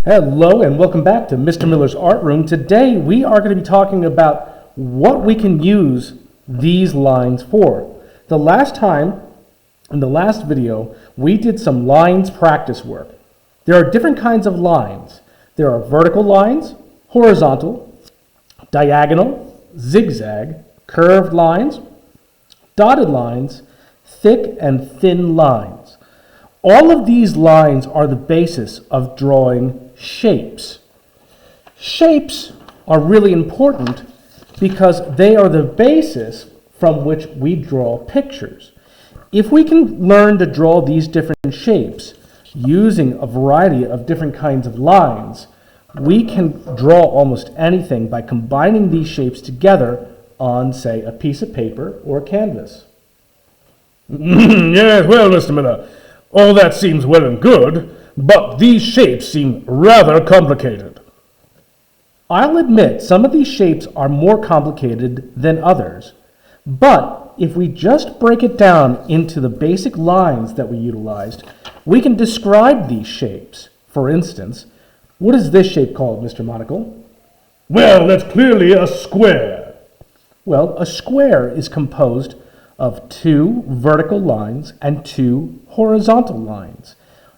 Hello and welcome back to Mr. Miller's Art Room. Today we are going to be talking about what we can use these lines for. The last time, in the last video, we did some lines practice work. There are different kinds of lines. There are vertical lines, horizontal, diagonal, zigzag, curved lines, dotted lines, thick and thin lines. All of these lines are the basis of drawing shapes. Shapes are really important because they are the basis from which we draw pictures. If we can learn to draw these different shapes using a variety of different kinds of lines, we can draw almost anything by combining these shapes together on, say, a piece of paper or a canvas. Yes, well, Mr. Miller, all that seems well and good, but these shapes seem rather complicated. I'll admit some of these shapes are more complicated than others, but if we just break it down into the basic lines that we utilized, we can describe these shapes. For instance, what is this shape called, Mr. Monocle? Well, that's clearly a square. Well, a square is composed of two vertical lines and two horizontal lines.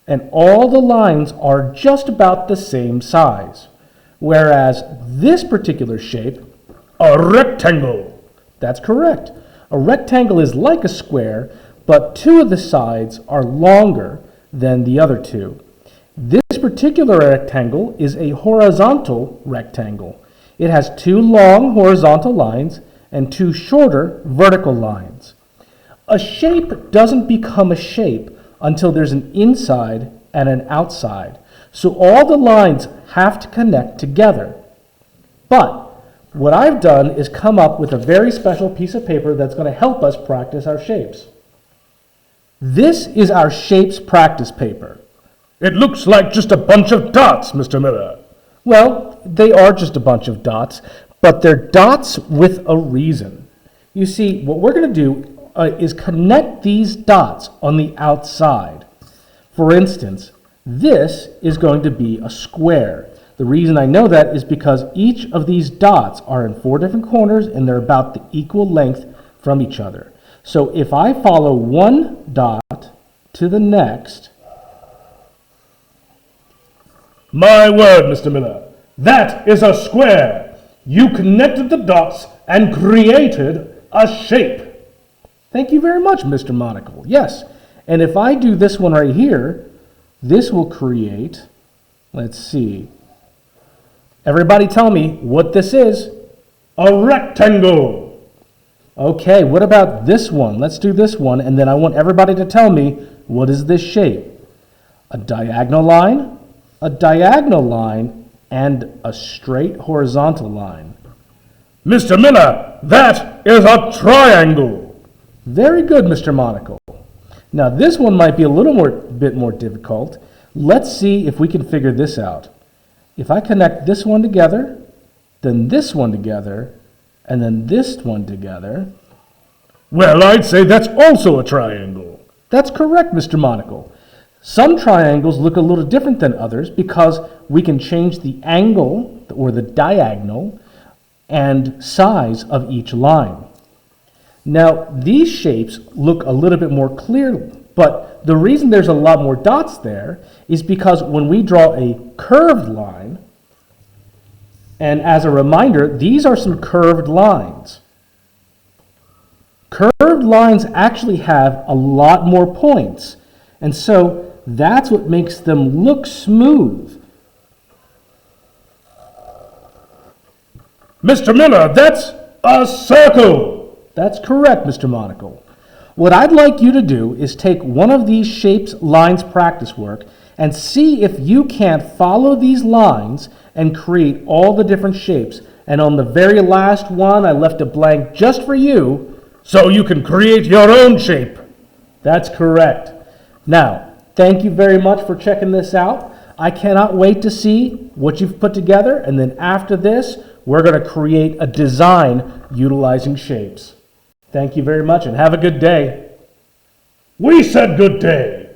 And all the lines are just about the same size. Whereas this particular shape, A rectangle. that's correct. A rectangle is like a square, but two of the sides are longer than the other two. This particular rectangle is a horizontal rectangle. It has two long horizontal lines and two shorter vertical lines. A shape doesn't become a shape until there's an inside and an outside. So all the lines have to connect together. But what I've done is come up with a very special piece of paper that's going to help us practice our shapes. This is our shapes practice paper. It looks like just a bunch of dots, Mr. Miller. Well, they are just a bunch of dots, but they're dots with a reason. You see, what we're going to do is connect these dots on the outside. For instance, this is going to be a square. The reason I know that is because each of these dots are in four different corners and they're about the equal length from each other. So if I follow one dot to the next, My word, Mr. Miller, that is a square. You connected the dots and created a shape. thank you very much, Mr. Monocle. Yes, and if I do this one right here, this will create, let's see. Everybody tell me what this is. A rectangle. Okay, what about this one? Let's do this one, and then I want everybody to tell me, what is this shape? A diagonal line, and a straight horizontal line. Mr. Miller, that is a triangle. Very good, Mr. Monocle. Now this one might be a bit more difficult. Let's see if we can figure this out. If I connect this one together, then this one together, and then this one together. Well, I'd say that's also a triangle. That's correct, Mr. Monocle. Some triangles look a little different than others because we can change the angle or the diagonal and size of each line. Now, these shapes look a little bit more clear, but the reason there's a lot more dots there is because when we draw a curved line, and as a reminder, these are some curved lines. Curved lines actually have a lot more points, and so that's what makes them look smooth. Mr. Miller, that's a circle. That's correct, Mr. Monocle. What I'd like you to do is take one of these shapes lines practice work and see if you can't follow these lines and create all the different shapes. And on the very last one, I left a blank just for you. So you can create your own shape. That's correct. Now, thank you very much for checking this out. I cannot wait to see what you've put together. And then after this, we're going to create a design utilizing shapes. Thank you very much and have a good day. We said good day.